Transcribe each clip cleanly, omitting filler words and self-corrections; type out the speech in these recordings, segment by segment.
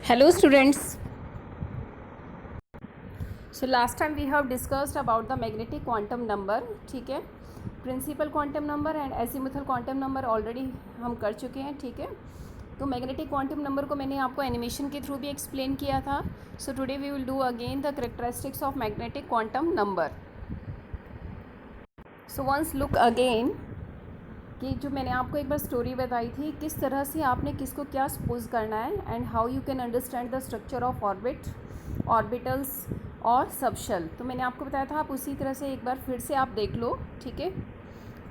Hello students. So last time we have discussed about the magnetic quantum number. ठीक है, principal quantum number and azimuthal quantum number already हम कर चुके हैं. ठीक है, तो मैग्नेटिक क्वांटम नंबर को मैंने आपको एनिमेशन के थ्रू भी एक्सप्लेन किया था. So today we will do again the characteristics of magnetic quantum number. So once look again कि जो मैंने आपको एक बार स्टोरी बताई थी किस तरह से आपने किसको क्या सपोज करना है and how you can understand the structure of orbit, orbitals और सबशेल. तो मैंने आपको बताया था, आप उसी तरह से एक बार फिर से आप देख लो. ठीक है,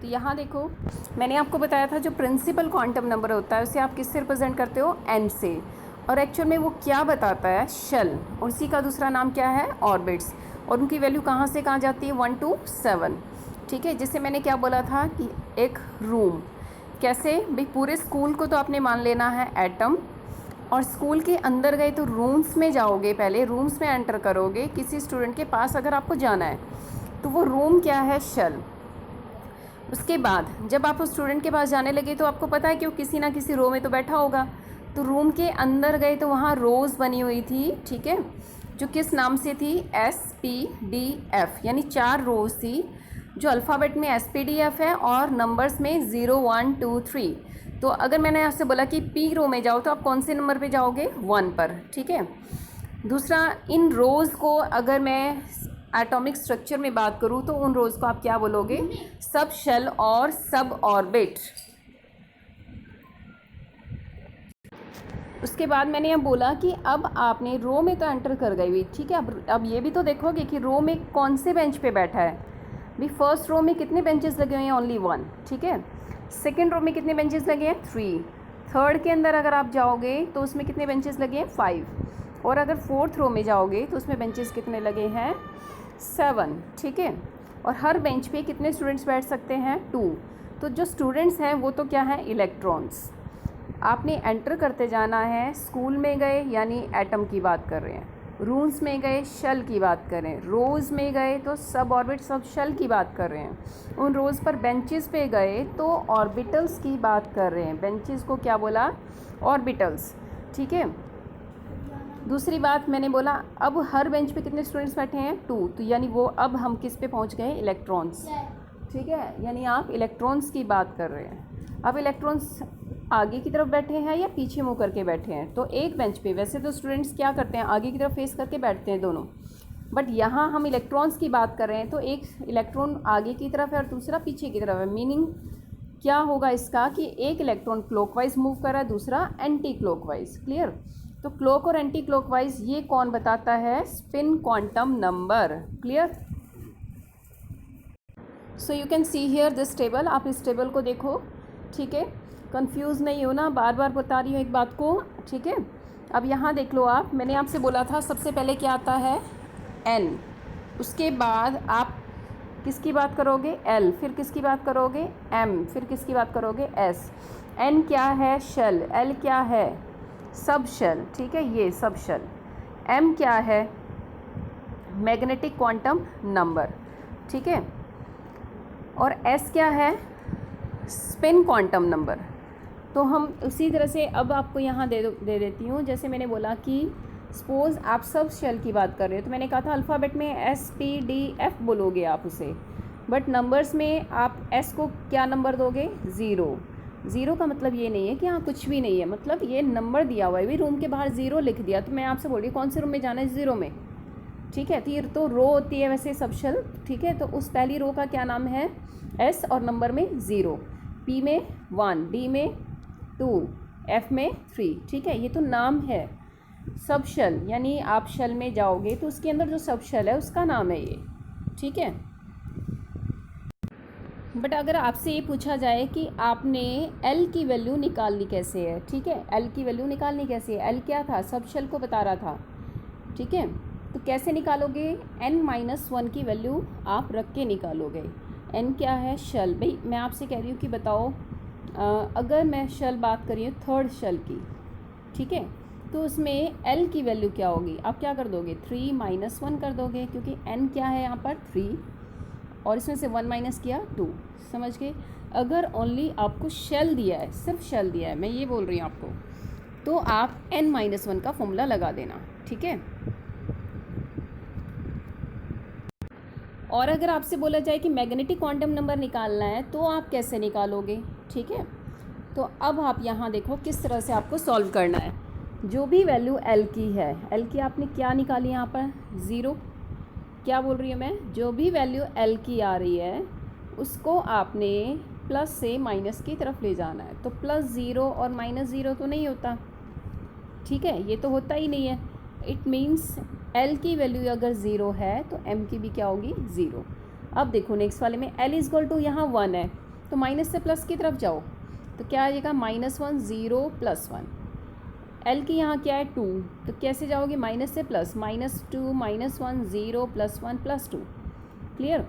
तो यहाँ देखो मैंने आपको बताया था जो प्रिंसिपल क्वांटम नंबर होता है उसे आप किससे रिप्रेजेंट करते हो, एन से. और एक्चुअल में वो क्या बताता है, शेल. और उसी का दूसरा नाम क्या है, ऑर्बिट्स. और उनकी वैल्यू कहाँ से कहाँ जाती है, 1 to 7. ठीक है, जिससे मैंने क्या बोला था कि एक रूम कैसे भाई, पूरे स्कूल को तो आपने मान लेना है एटम, और स्कूल के अंदर गए तो रूम्स में जाओगे, पहले रूम्स में एंटर करोगे. किसी स्टूडेंट के पास अगर आपको जाना है तो वो रूम क्या है, शेल. उसके बाद जब आप उस स्टूडेंट के पास जाने लगे तो आपको पता है कि वो किसी ना किसी रो में तो बैठा होगा. तो रूम के अंदर गए तो वहाँ रोज़ बनी हुई थी. ठीक है, जो किस नाम से थी, SPDF, यानी 4 रोज़ थी जो अल्फ़ाबेट में SPDF है और नंबर्स में 0 1 2 3. तो अगर मैंने आपसे बोला कि P रो में जाओ तो आप कौन से नंबर पे जाओगे, 1 पर. ठीक है, दूसरा, इन रोज़ को अगर मैं एटॉमिक स्ट्रक्चर में बात करूँ तो उन रोज़ को आप क्या बोलोगे, सब शेल और सब ऑर्बिट. उसके बाद मैंने ये बोला कि अब आपने रो में तो एंटर कर गई हुई. ठीक है, अब ये भी तो देखोगे कि रो में कौन से बेंच पे बैठा है. भी फर्स्ट रो में कितने बेंचेस लगे हुए हैं, ओनली 1. ठीक है, सेकेंड रो में कितने बेंचेस लगे हैं, 3. थर्ड के अंदर अगर आप जाओगे तो उसमें कितने बेंचेस लगे हैं, 5. और अगर फोर्थ रो में जाओगे तो उसमें बेंचेस कितने लगे हैं, 7. ठीक है, और हर बेंच पे कितने स्टूडेंट्स बैठ सकते हैं, 2. तो जो स्टूडेंट्स हैं वो तो क्या है, इलेक्ट्रॉन्स. आपने एंटर करते जाना है. स्कूल में गए यानी एटम की बात कर रहे हैं, रूम्स में गए शेल की बात कर रहे हैं, रोज़ में गए तो सब ऑर्बिट सब शेल की बात कर रहे हैं, उन रोज़ पर बेंचेस पे गए तो ऑर्बिटल्स की बात कर रहे हैं. बेंचेस को क्या बोला, ऑर्बिटल्स. ठीक है, दूसरी बात मैंने बोला अब हर बेंच पे कितने स्टूडेंट्स बैठे हैं, 2. तो यानी वो अब हम किस पे पहुंच गए, इलेक्ट्रॉन्स. ठीक है, यानी आप इलेक्ट्रॉन्स की बात कर रहे हैं. अब इलेक्ट्रॉन्स आगे की तरफ बैठे हैं या पीछे मुँह करके बैठे हैं. तो एक बेंच पे वैसे तो स्टूडेंट्स क्या करते हैं, आगे की तरफ फेस करके बैठते हैं दोनों, बट यहाँ हम इलेक्ट्रॉन्स की बात कर रहे हैं. तो एक इलेक्ट्रॉन आगे की तरफ है और दूसरा पीछे की तरफ है. मीनिंग क्या होगा इसका कि एक इलेक्ट्रॉन क्लॉकवाइज मूव कर रहा है, दूसरा एंटी क्लॉकवाइज. क्लियर. तो क्लॉक और एंटी क्लॉकवाइज ये कौन बताता है, spin quantum number. Clear. So you can see here this table. आप इस टेबल को देखो. ठीक है, कंफ्यूज नहीं हो ना, बार बार बता रही हूँ एक बात को. ठीक है, अब यहाँ देख लो आप, मैंने आपसे बोला था सबसे पहले क्या आता है, N. उसके बाद आप किसकी बात करोगे, L. फिर किसकी बात करोगे, M. फिर किसकी बात करोगे, S. N क्या है, शेल. L क्या है, सब शेल. ठीक है, ये सब शेल. M क्या है, मैग्नेटिक क्वांटम नंबर. ठीक है, और S क्या है, स्पिन क्वांटम नंबर. तो हम उसी तरह से अब आपको यहाँ दे देती हूँ. जैसे मैंने बोला कि सपोज़ आप सब शेल की बात कर रहे हो तो मैंने कहा था अल्फ़ाबेट में SPDF बोलोगे आप उसे, बट नंबर्स में आप S को क्या नंबर दोगे, 0. 0 का मतलब ये नहीं है कि हाँ कुछ भी नहीं है, मतलब ये नंबर दिया हुआ है. भी रूम के बाहर 0 लिख दिया तो मैं आपसे बोल रही हूँ कौन से रूम में जाना है, 0 में. ठीक है, तो ये तो रो होती है वैसे सब शेल. ठीक है, तो उस पहली रो का क्या नाम है, S और नंबर में 0, P में 1, D में 2, F में 3. ठीक है, ये तो नाम है सब शेल. यानी आप शेल में जाओगे तो उसके अंदर जो सब शेल है उसका नाम है ये. ठीक है, बट अगर आपसे ये पूछा जाए कि आपने L की वैल्यू निकालनी कैसे है. ठीक है, L की वैल्यू निकालनी कैसे है, L क्या था, सब शेल को बता रहा था. ठीक है, तो कैसे निकालोगे, N-1 की वैल्यू आप रख के निकालोगे. N क्या है, शेल. भाई मैं आपसे कह रही हूँ कि बताओ अगर मैं शेल बात कर रही हूँ थर्ड शेल की. ठीक है, तो उसमें L की वैल्यू क्या होगी, आप क्या कर दोगे, 3-1 कर दोगे, क्योंकि N क्या है यहाँ पर 3 और इसमें से 1 माइनस किया 2. समझ गए. अगर ओनली आपको शेल दिया है, सिर्फ शेल दिया है, मैं ये बोल रही हूँ आपको, तो आप n-1 का फॉर्मूला लगा देना, ठीक है। और अगर आपसे बोला जाए कि मैग्नेटिक क्वांटम नंबर निकालना है तो आप कैसे निकालोगे, ठीक है। तो अब आप यहाँ देखो किस तरह से आपको सॉल्व करना है। जो भी वैल्यू L की है, L की आपने क्या निकाली यहाँ पर, 0। क्या बोल रही हूँ मैं, जो भी वैल्यू L की आ रही है उसको आपने प्लस से माइनस की तरफ ले जाना है। तो +0 और -0 तो नहीं होता, ठीक है, ये तो होता ही नहीं है। इट मीन्स L की वैल्यू अगर 0 है तो M की भी क्या होगी, 0। अब देखो नेक्स्ट वाले में L इज़ टू यहाँ 1 है, तो माइनस से प्लस की तरफ जाओ तो क्या आ जाएगा, -1 0 +1। L की यहाँ क्या है 2, तो कैसे जाओगे, माइनस से प्लस, -2 -1 0 +1 +2, क्लियर।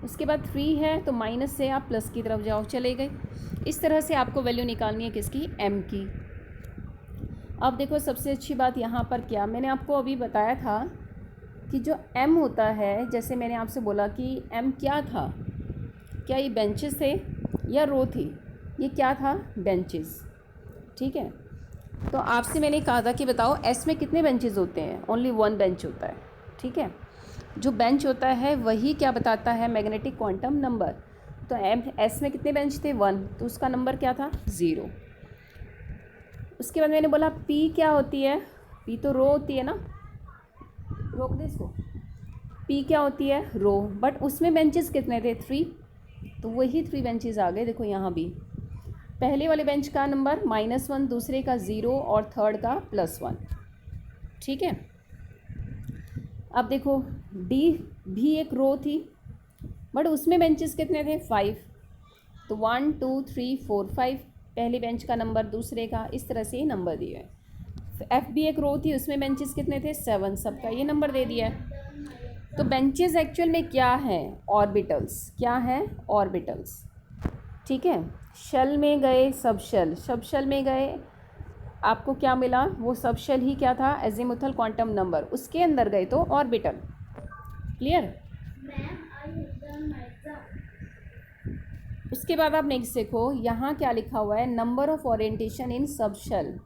उसके बाद 3 है तो माइनस से आप प्लस की तरफ जाओ, चले गए। इस तरह से आपको वैल्यू निकालनी है किसकी, M की। अब देखो सबसे अच्छी बात यहाँ पर क्या, मैंने आपको अभी बताया था कि जो M होता है, जैसे मैंने आपसे बोला कि M क्या था, क्या ये बेंचेस थे या रो थी, ये क्या था, बेंचेस, ठीक है। तो आपसे मैंने कहा था कि बताओ S में कितने बेंचेस होते हैं, ओनली 1 बेंच होता है, ठीक है। जो बेंच होता है वही क्या बताता है, मैग्नेटिक क्वांटम नंबर। तो S में कितने बेंच थे, 1, तो उसका नंबर क्या था, 0। उसके बाद मैंने बोला P क्या होती है, P तो रो होती है ना, रोक दे इसको। P क्या होती है, रो, बट उसमें बेंचेस कितने थे, 3, तो वही 3 बेंचेस आ गए। देखो यहाँ भी पहले वाले बेंच का नंबर -1, दूसरे का 0 और थर्ड का +1, ठीक है। अब देखो D भी एक रो थी, बट उसमें बेंचेस कितने थे, 5, तो 1 2 3 4 5 पहले बेंच का नंबर, दूसरे का, इस तरह से ये नंबर दिए हैं। F भी एक रो थी, उसमें बेंचेस कितने थे, 7, सबका ये नंबर दे दिया है। तो बेंचेस एक्चुअल में क्या है, ऑर्बिटल्स, क्या है, ऑर्बिटल्स, ठीक है। शेल में गए सब शेल, सब शेल में गए, आपको क्या मिला, वो सब शेल ही क्या था, एजीमुथल क्वांटम नंबर, उसके अंदर गए तो ऑर्बिटल, क्लियर। उसके बाद आप नेक्स्ट देखो यहाँ क्या लिखा हुआ है, नंबर ऑफ ओरिएंटेशन इन सब शेल,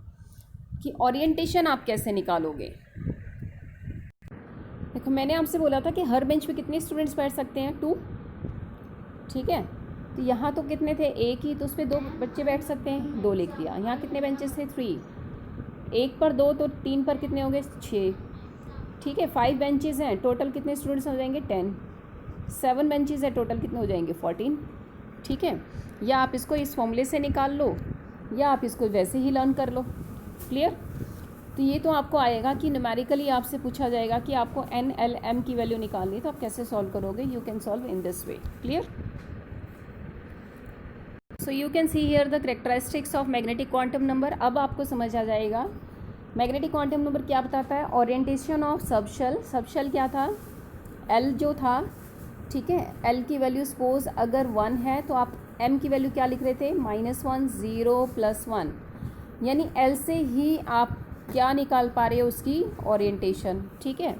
कि ओरिएंटेशन आप कैसे निकालोगे। देखो मैंने आपसे बोला था कि हर बेंच पे कितने स्टूडेंट्स बैठ सकते हैं, 2, ठीक है। तो यहाँ तो कितने थे, एक ही, तो उस पर 2 बच्चे बैठ सकते हैं, 2 लिख दिया। यहाँ कितने बेंचेस थे, 3, 1 पर 2 तो 3 पर कितने हो गए, 6, ठीक है। 5 बेंचेस हैं, टोटल कितने स्टूडेंट्स हो जाएंगे, 10। 7 बेंचेस है, टोटल कितने हो जाएंगे, 14, ठीक है। या आप इसको इस फॉर्मूले से निकाल लो या आप इसको वैसे ही लर्न कर लो, क्लियर। तो ये तो आपको आएगा कि न्यूमेरिकली आपसे पूछा जाएगा कि आपको NLM की वैल्यू निकालनी है, तो आप कैसे सॉल्व करोगे, you can solve in this way, clear. So you can see here the characteristics of magnetic quantum number. अब आपको समझ आ जाएगा मैग्नेटिक क्वांटम नंबर क्या बताता है, ओरिएंटेशन ऑफ सबशेल, सबशेल क्या था, L जो था, ठीक है। L की वैल्यू सपोज अगर 1 है तो आप M की वैल्यू क्या लिख रहे थे, -1 0 +1, यानी L से ही आप क्या निकाल पा रहे हो, उसकी ओरिएंटेशन, ठीक है।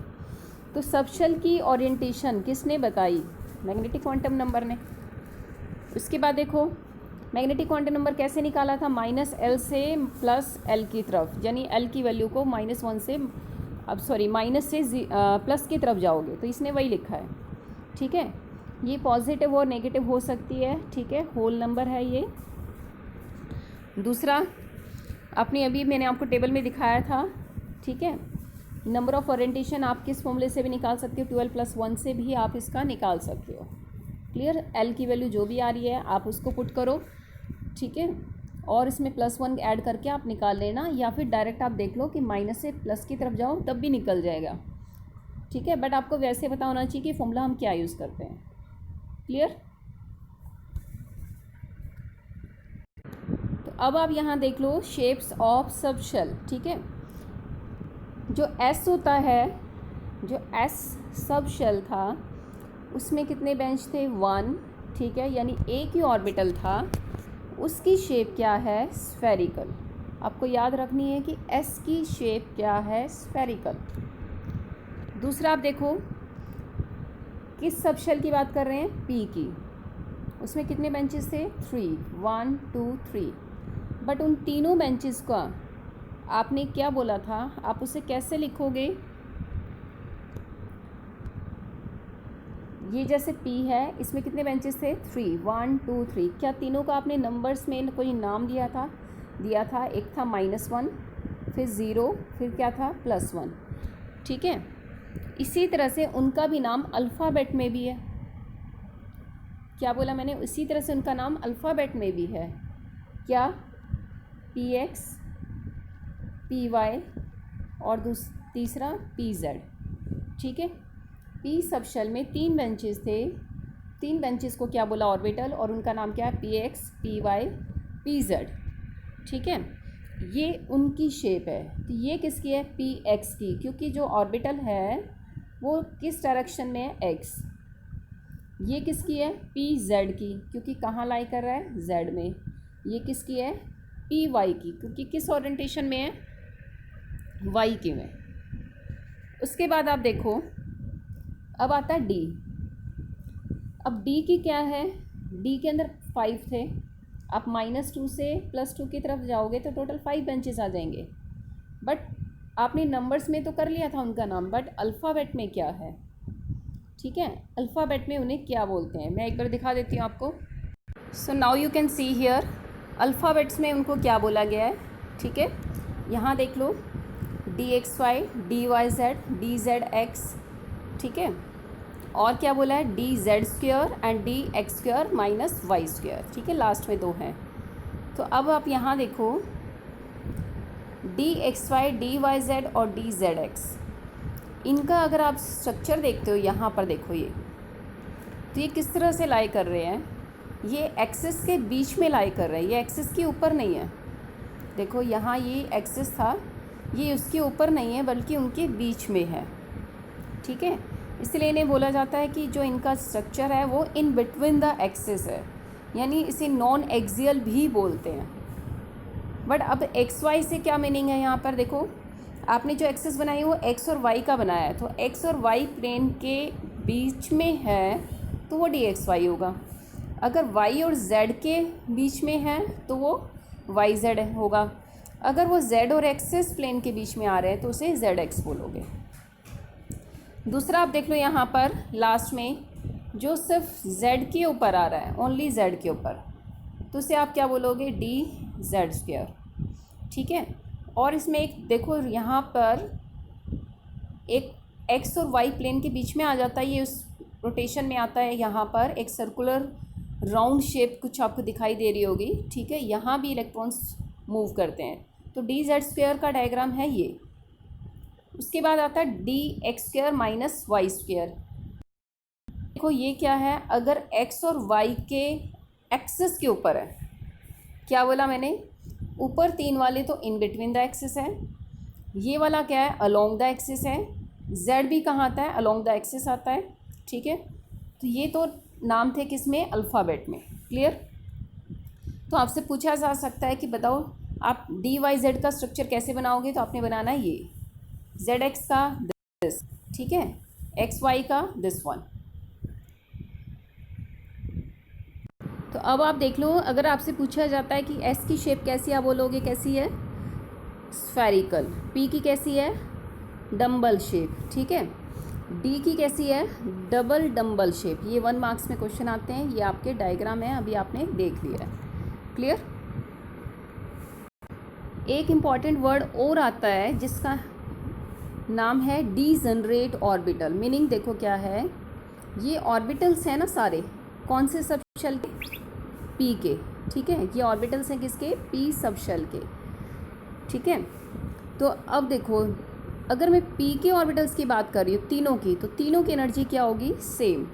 तो सबशेल की ओरिएंटेशन किसने बताई, मैग्नेटिक क्वांटम नंबर ने। उसके बाद देखो मैग्नेटिक क्वांटम नंबर कैसे निकाला था, -L से +L की तरफ, यानी L की वैल्यू को -1 से, अब सॉरी माइनस से प्लस की तरफ जाओगे, तो इसने वही लिखा है, ठीक है। ये पॉजिटिव और नेगेटिव हो सकती है, ठीक है, होल नंबर है ये। दूसरा अपनी अभी मैंने आपको टेबल में दिखाया था, ठीक है। नंबर ऑफ ओरिएंटेशन आप किस फॉर्मूले से भी निकाल सकते हो, 12 + 1 से भी आप इसका निकाल सकते हो, क्लियर। L की वैल्यू जो भी आ रही है आप उसको पुट करो, ठीक है, और इसमें +1 ऐड करके आप निकाल लेना, या फिर डायरेक्ट आप देख लो कि माइनस से प्लस की तरफ जाओ तब भी निकल जाएगा, ठीक है। बट आपको वैसे पता होना चाहिए कि फॉर्मूला हम क्या यूज़ करते हैं, क्लियर। तो अब आप यहाँ देख लो शेप्स ऑफ सबशेल, ठीक है। जो S होता है, जो S सबशेल था उसमें कितने बेंच थे, 1, ठीक है, यानी एक ही ऑर्बिटल था, उसकी शेप क्या है, स्फेरिकल। आपको याद रखनी है कि S की शेप क्या है, स्फेरिकल। दूसरा आप देखो किस सबशेल की बात कर रहे हैं, P की, उसमें कितने बेंचेस थे, 3, 1 2 3, बट उन तीनों बेंचेस का आपने क्या बोला था, आप उसे कैसे लिखोगे? ये जैसे P है, इसमें कितने बेंचेस थे? 3, 1 2 3। क्या तीनों का आपने नंबर्स में कोई नाम दिया था? एक था -1, फिर 0, फिर क्या था? +1। ठीक है, इसी तरह से उनका भी नाम अल्फ़ाबेट में भी है। क्या बोला मैंने? इसी तरह से उनका नाम अल्फ़ाबेट में भी है। क्या? PX, PY और तीसरा PZ। ठीक है, P सब शेल में 3 बेंचेस थे। 3 बेंचेस को क्या बोला? ऑर्बिटल। और उनका नाम क्या है? PX, PY, PZ। ठीक है, ये उनकी शेप है। तो ये किसकी है? PX की, क्योंकि जो ऑर्बिटल है वो किस डायरेक्शन में है? X। ये किसकी है? PZ की, क्योंकि कहाँ लाई कर रहा है? Z में। ये किसकी है? PY की, क्योंकि किस ओरिएंटेशन में है? Y की में। उसके बाद आप देखो, अब आता है D। अब D की क्या है? D के अंदर 5 थे। आप -2 से +2 की तरफ जाओगे तो टोटल 5 बेंचेस आ जाएंगे। बट आपने नंबर्स में तो कर लिया था उनका नाम, बट अल्फ़ाबेट में क्या है? ठीक है, अल्फ़ाबेट में उन्हें क्या बोलते हैं, मैं एक बार दिखा देती हूँ आपको। So now you can see here, alphabets में उनको क्या बोला गया है। ठीक है, यहाँ देख लो, DXY, DYZ, DZX। ठीक है, और क्या बोला है? DZ² and DX² minus Y²। ठीक है, लास्ट में 2 हैं। तो अब आप यहाँ देखो, DXY, DYZ और DZX, इनका अगर आप स्ट्रक्चर देखते हो, यहाँ पर देखो, ये तो ये किस तरह से लाई कर रहे हैं? ये एक्सिस के बीच में लाई कर रहे हैं, ये एक्सिस के ऊपर नहीं है। देखो यहाँ ये एक्सिस था, ये उसके ऊपर नहीं है बल्कि उनके बीच में है। ठीक है, इसलिए इन्हें बोला जाता है कि जो इनका स्ट्रक्चर है वो इन बिटवीन द एक्सिस है, यानी इसे नॉन एक्सियल भी बोलते हैं। बट अब XY से क्या मीनिंग है? यहाँ पर देखो, आपने जो एक्सिस बनाई वो X और Y का बनाया है, तो X और Y प्लेन के बीच में है तो वो DXY होगा। अगर Y और Z के बीच में है तो वो YZ होगा। अगर वो Z और एक्सिस प्लेन के बीच में आ रहे हैं तो उसे ZX बोलोगे। दूसरा आप देख लो, यहाँ पर लास्ट में जो सिर्फ Z के ऊपर आ रहा है, ओनली Z के ऊपर, तो उसे आप क्या बोलोगे? DZ²। ठीक है, और इसमें एक देखो, यहाँ पर एक X और Y प्लेन के बीच में आ जाता है, ये उस रोटेशन में आता है। यहाँ पर एक सर्कुलर राउंड शेप कुछ आपको दिखाई दे रही होगी। ठीक है, यहाँ भी इलेक्ट्रॉन्स मूव करते हैं, तो DZ² का डायग्राम है ये। उसके बाद आता है DX² माइनस Y²। देखो ये क्या है? अगर X और Y के एक्सिस के ऊपर है, क्या बोला मैंने? ऊपर 3 वाले तो इन बिटवीन द एक्सिस है, ये वाला क्या है? अलोंग द एक्सिस है। Z भी कहाँ आता है? अलोंग द एक्सिस आता है। ठीक है, तो ये तो नाम थे किसमें? अल्फ़ाबेट में। क्लियर? तो आपसे पूछा जा सकता है कि बताओ आप DYZ का स्ट्रक्चर कैसे बनाओगे? तो आपने बनाना है ये, ZX का दिस, ठीक है, XY का दिस वन। तो अब आप देख लो, अगर आपसे पूछा जाता है कि S की शेप कैसी है, आप बोलोगे कैसी है? स्फेरिकल। P की कैसी है? Dumbbell shape. ठीक है, D की कैसी है? Double dumbbell shape. ये 1 मार्क्स में क्वेश्चन आते हैं, ये आपके डायग्राम है, अभी आपने देख लिया है। क्लियर? एक इम्पॉर्टेंट वर्ड और आता है जिसका नाम है डीजनरेट ऑर्बिटल। मीनिंग देखो क्या है, ये ऑर्बिटल्स हैं ना सारे, कौन से सब शेल के? P के। ठीक है, ये ऑर्बिटल्स हैं किसके? P सब शेल के। ठीक है, तो अब देखो, अगर मैं P के ऑर्बिटल्स की बात कर रही हूँ तीनों की, तो तीनों की एनर्जी क्या होगी? सेम।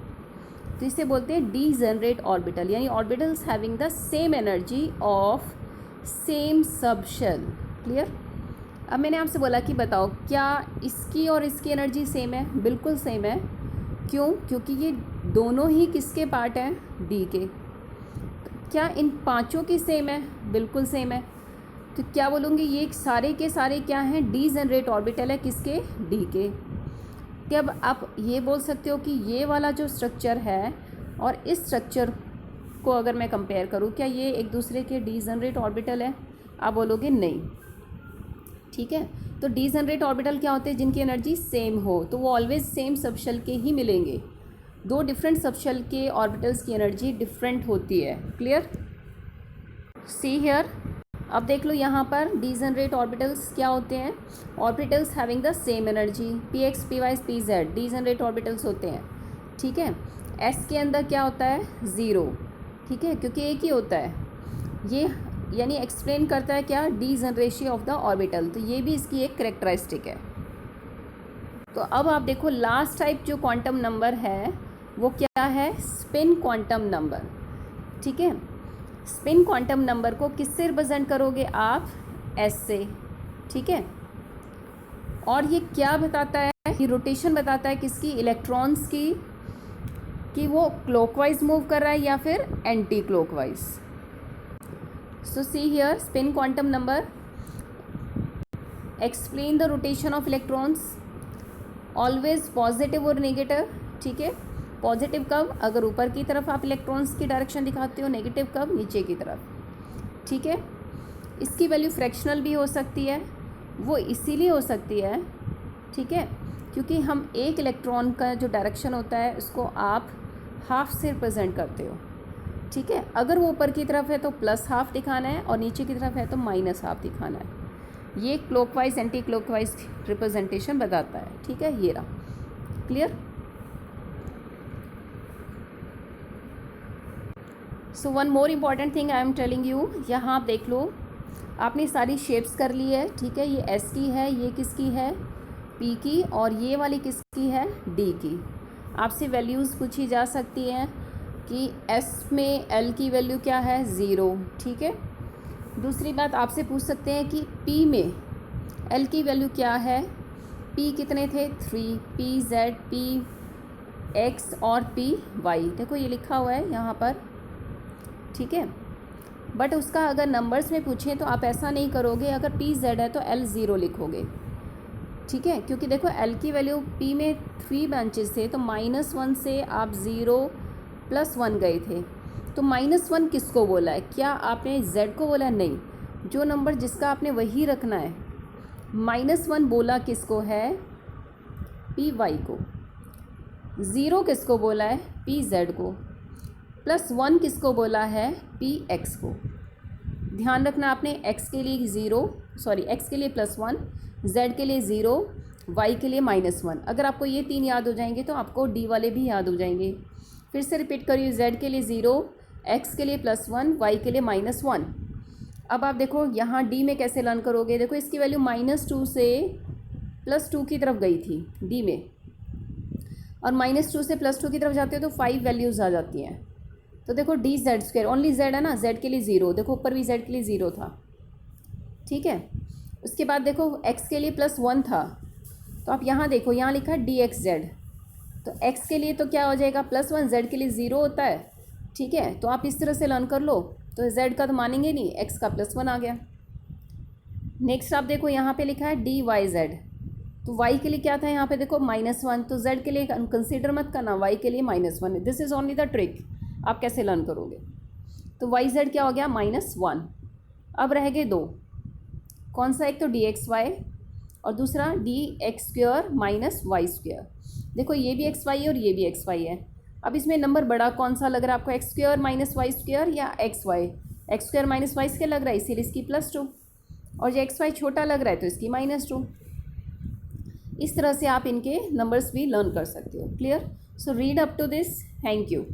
तो इसे बोलते हैं डीजनरेट ऑर्बिटल, यानी orbitals having the same energy of same sub shell. Clear? अब मैंने आपसे बोला कि बताओ क्या इसकी और इसकी एनर्जी सेम है? बिल्कुल सेम है। क्यों? क्योंकि ये दोनों ही किसके पार्ट हैं? D के। क्या इन पांचों की सेम है? बिल्कुल सेम है। तो क्या बोलूँगी, ये सारे के सारे क्या हैं? डीजनरेट ऑर्बिटल है किसके? D के। क्या अब आप ये बोल सकते हो कि ये वाला जो स्ट्रक्चर है और इस स्ट्रक्चर को अगर मैं कंपेयर करूँ, क्या ये एक दूसरे के डीजनरेट ऑर्बिटल है? आप बोलोगे नहीं। ठीक है। तो डीजनरेट ऑर्बिटल क्या होते हैं, जिनकी एनर्जी सेम हो, तो वो ऑलवेज सेम सबशेल के ही मिलेंगे। दो डिफरेंट सबशेल के ऑर्बिटल्स की एनर्जी डिफरेंट होती है। क्लियर? सी हियर, अब देख लो यहाँ पर डीजनरेट ऑर्बिटल्स क्या होते हैं, orbitals having the same energy, p x p y p z degenerate orbitals होते हैं। ठीक है। एस के अंदर क्या होता है, ज़ीरो। ठीक है, क्योंकि एक ही होता है ये, यानी एक्सप्लेन करता है क्या, डीजनरेशन ऑफ द ऑर्बिटल। तो ये भी इसकी एक करेक्टरिस्टिक है। तो अब आप देखो लास्ट टाइप जो क्वांटम नंबर है वो क्या है, स्पिन क्वांटम नंबर। ठीक है, स्पिन क्वांटम नंबर को किससे रिप्रेजेंट करोगे आप, एस से। ठीक है, और ये क्या बताता है, ये रोटेशन बताता है किसकी, इलेक्ट्रॉन्स की, कि वो क्लॉकवाइज मूव कर रहा है या फिर anti clockwise. So see here, spin quantum number explain the rotation of electrons, always positive और नेगेटिव। ठीक है, पॉजिटिव कब, अगर ऊपर की तरफ आप इलेक्ट्रॉन्स की डायरेक्शन दिखाते हो, नेगेटिव कब, नीचे की तरफ। ठीक है, इसकी वैल्यू फ्रैक्शनल भी हो सकती है, वो इसीलिए हो सकती है, ठीक है, क्योंकि हम एक इलेक्ट्रॉन का जो डायरेक्शन होता है उसको आप हाफ से रिप्रेजेंट करते हो। ठीक है, अगर वो ऊपर की तरफ है तो प्लस हाफ दिखाना है और नीचे की तरफ है तो माइनस हाफ दिखाना है। ये क्लॉकवाइज एंटी क्लॉकवाइज रिप्रेजेंटेशन बताता है। ठीक है, ये रहा। Clear? So one more important thing I am telling you, यहाँ आप देख लो, आपने सारी शेप्स कर ली है। ठीक है, ये एस की है, ये किसकी है, पी की, और ये वाली किसकी है, डी की। आपसे वैल्यूज़ पूछी जा सकती हैं कि एस में एल की वैल्यू क्या है, ज़ीरो। ठीक है, दूसरी बात आपसे पूछ सकते हैं कि पी में एल की वैल्यू क्या है, पी कितने थे, 3, पी जेड, पी एक्स और पी वाई। देखो ये लिखा हुआ है यहाँ पर। ठीक है, बट उसका अगर नंबर्स में पूछें तो आप ऐसा नहीं करोगे, अगर पी जेड है तो एल ज़ीरो लिखोगे। ठीक है, क्योंकि देखो एल की वैल्यू पी में 3 ब्रांचेस थे, तो -1 से आप 0 +1 गए थे। तो -1 किसको बोला है, क्या आपने जेड को बोला है, नहीं, जो नंबर जिसका आपने वही रखना है। -1 बोला किसको है, पी वाई को, 0 किसको बोला है, पी जेड को, +1 किसको बोला है, पी एक्स को। ध्यान रखना आपने, एक्स के लिए एक्स के लिए +1, जेड के लिए 0, वाई के लिए -1। अगर आपको ये 3 याद हो जाएंगे तो आपको डी वाले भी याद हो जाएंगे। फिर से रिपीट करिए, जेड के लिए 0, एक्स के लिए +1, वाई के लिए -1। अब आप देखो यहाँ डी में कैसे लर्न करोगे, देखो इसकी वैल्यू -2 से +2 की तरफ गई थी डी में, और -2 से +2 की तरफ जाते हो तो 5 वैल्यूज़ आ जाती हैं। तो देखो D Z square, only Z है ना, जेड के लिए 0, देखो ऊपर भी जेड के लिए 0 था। ठीक है, उसके बाद देखो एक्स के लिए +1 था, तो आप यहाँ देखो, यहाँ लिखा है डी एक्स जेड, तो एक्स के लिए तो क्या हो जाएगा, +1, जेड के लिए 0 होता है। ठीक है, तो आप इस तरह से लर्न कर लो, तो जेड का तो मानेंगे नहीं, एक्स का +1 आ गया। नेक्स्ट आप देखो यहाँ पे लिखा है डी वाई जेड, तो वाई के लिए क्या था, यहाँ पे देखो -1, तो जेड के लिए कंसीडर मत करना, वाई के लिए -1। This is only the trick, आप कैसे लर्न करोगे। तो वाई जेड क्या हो गया, -1। अब रह गए 2, कौन सा, एक तो डी एक्स वाई और दूसरा डी एक्स स्क्वायर -y²। देखो ये भी एक्स वाई है और ये भी एक्स वाई है। अब इसमें नंबर बड़ा कौन सा लग रहा है आपको, एक्स स्क्वायर -y² या x Y, x square -y² लग रहा है इसीलिए इसकी +2, और जो एक्स वाई छोटा लग रहा है तो इसकी -2। इस तरह से आप इनके नंबर्स भी लर्न कर सकते हो। Clear? So read up to this, thank you.